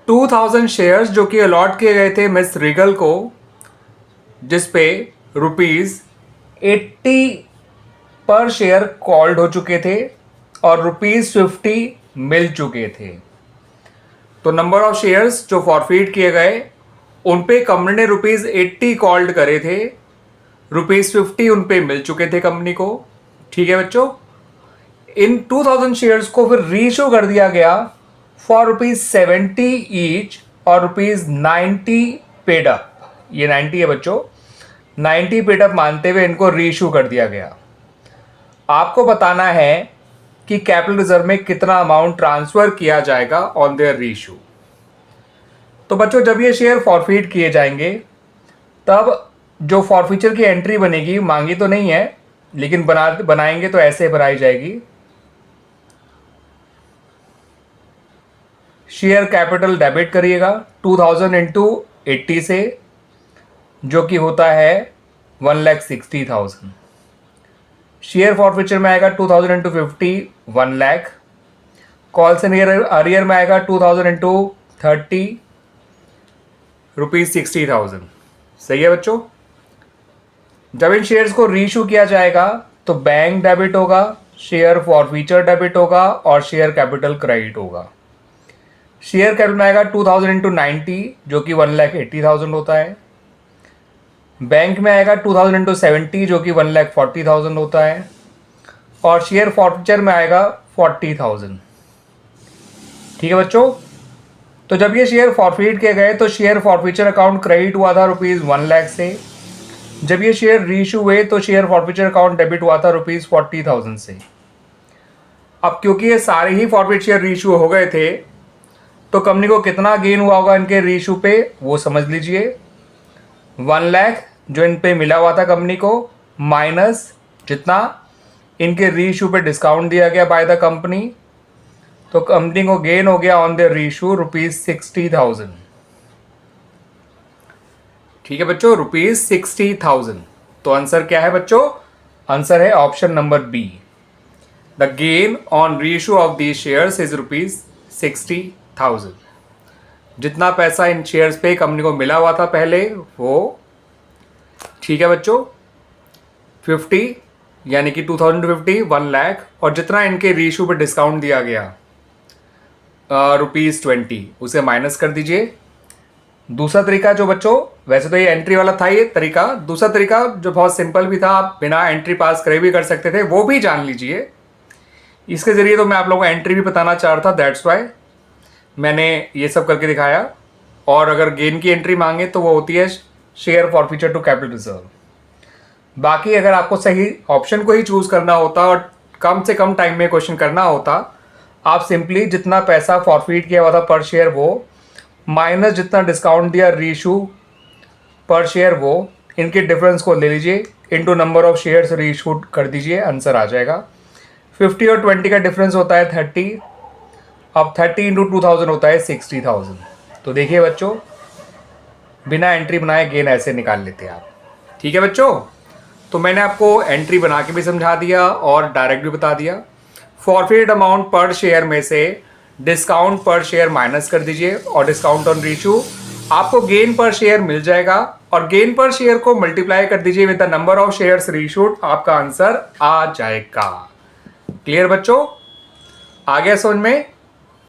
2000 shares जो कि allot किए गए थे मिस रिगल को, जिस पे ₹80 पर शेयर कॉल्ड हो चुके थे और ₹50 मिल चुके थे। तो नंबर ऑफ शेयर्स जो फॉरफीट किए गए उन पे कंपनी ने ₹80 कॉल्ड करे थे, ₹50 उन पे मिल चुके थे कंपनी को। ठीक है बच्चों, इन 2000 शेयर्स को फिर रीइश्यू कर दिया गया फॉर ₹70 ईच और ₹90 पेड अप। ये 90 है बच्चों, 90 पेड अप मानते हुए इनको रीइश्यू कर दिया गया। आपको बताना है कि कैपिटल रिजर्व में कितना अमाउंट ट्रांसफर किया जाएगा ऑन देयर रीइश्यू। तो बच्चों जब ये शेयर फॉरफीट किए जाएंगे तब जो फॉरफीचर की एंट्री बनेगी, मांगी तो नहीं है लेकिन बनाएंगे तो ऐसे बनाई जाएगी। शेयर कैपिटल डेबिट करिएगा 2000 इंटू 80 से, जो कि होता है 1,60,000। शेयर फॉरफीचर में आएगा 2000 into 50 1 lakh. Calls and arrear में आएगा 2000 इंटू 30 ₹60,000। सही है बच्चों। जब इन शेयर्स को रीइश्यू किया जाएगा तो बैंक डेबिट होगा, शेयर फॉरफीचर डेबिट होगा और शेयर कैपिटल क्रेडिट होगा। शेयर कैपिटल में आएगा 2000 इंटू 90 जो कि 1,80,000 होता है। बैंक में आएगा 2000 इंटू 70 जो कि 1,40,000 होता है। और शेयर फॉरफीचर में आएगा 40,000। ठीक है बच्चों। तो जब ये शेयर फॉरफीट किए गए तो शेयर फॉरफीचर अकाउंट क्रेडिट हुआ था ₹1 लाख से। जब ये शेयर रीइश्यू हुए तो शेयर फॉरफीचर अकाउंट डेबिट हुआ था ₹40,000 से। अब क्योंकि ये सारे ही फॉरफीट शेयर रीइश्यू हो गए थे तो कंपनी को कितना गेन हुआ होगा इनके रीइश्यू पे वो समझ लीजिए। 1 लाख जो इन पे मिला हुआ था कंपनी को, माइनस जितना इनके रीइश्यू पे डिस्काउंट दिया गया बाय द कंपनी, तो कंपनी को गेन हो गया ऑन द रीइश्यू ₹60,000। ठीक है बच्चों, ₹60,000। तो आंसर क्या है बच्चों? आंसर है option number B. The gain on reissue of the shares is ₹60,000। जितना पैसा इन शेयर्स पे कंपनी को मिला हुआ था पहले वो, ठीक है बच्चों, 50 यानी कि 2050 1 लाख, और जितना इनके रीइश्यू पे डिस्काउंट दिया गया ₹20 उसे माइनस कर दीजिए। दूसरा तरीका जो बच्चों, वैसे तो ये एंट्री वाला था ये तरीका, दूसरा तरीका जो बहुत सिंपल भी था, आप बिना एंट्री पास करे भी कर सकते थे, वो भी जान लीजिए। इसके जरिए तो मैं आप लोगों को एंट्री भी बताना चाह रहा था, दैट्स वाई मैंने ये सब करके दिखाया। और अगर गेन की एंट्री मांगे तो वो होती है share forfeiture to capital reserve. बाकी अगर आपको सही ऑप्शन को ही चूज करना होता और कम से कम टाइम में क्वेश्चन करना होता, आप सिंपली जितना पैसा फॉरफीट किया हुआ था पर शेयर वो, माइनस जितना डिस्काउंट दिया रीइश्यू पर शेयर वो, इनके डिफरेंस को ले लीजिए, into number of shares reissued कर दीजिए, आंसर आ जाएगा। 50 और 20 का डिफरेंस होता है 30। अब 30 इंटू 2000 होता है 60,000। तो देखिए बच्चों, बिना एंट्री बनाए गेन ऐसे निकाल लेते हैं आप। ठीक है बच्चों, तो मैंने आपको एंट्री बना के भी समझा दिया और डायरेक्ट भी बता दिया। फॉरफीट अमाउंट पर शेयर में से डिस्काउंट पर शेयर माइनस कर दीजिए और डिस्काउंट ऑन रीइश्यू, आपको गेन पर शेयर मिल जाएगा और गेन पर शेयर को मल्टीप्लाई कर दीजिए with the number of shares reissued, आपका आंसर आ जाएगा। क्लियर बच्चों? आ गया समझ में?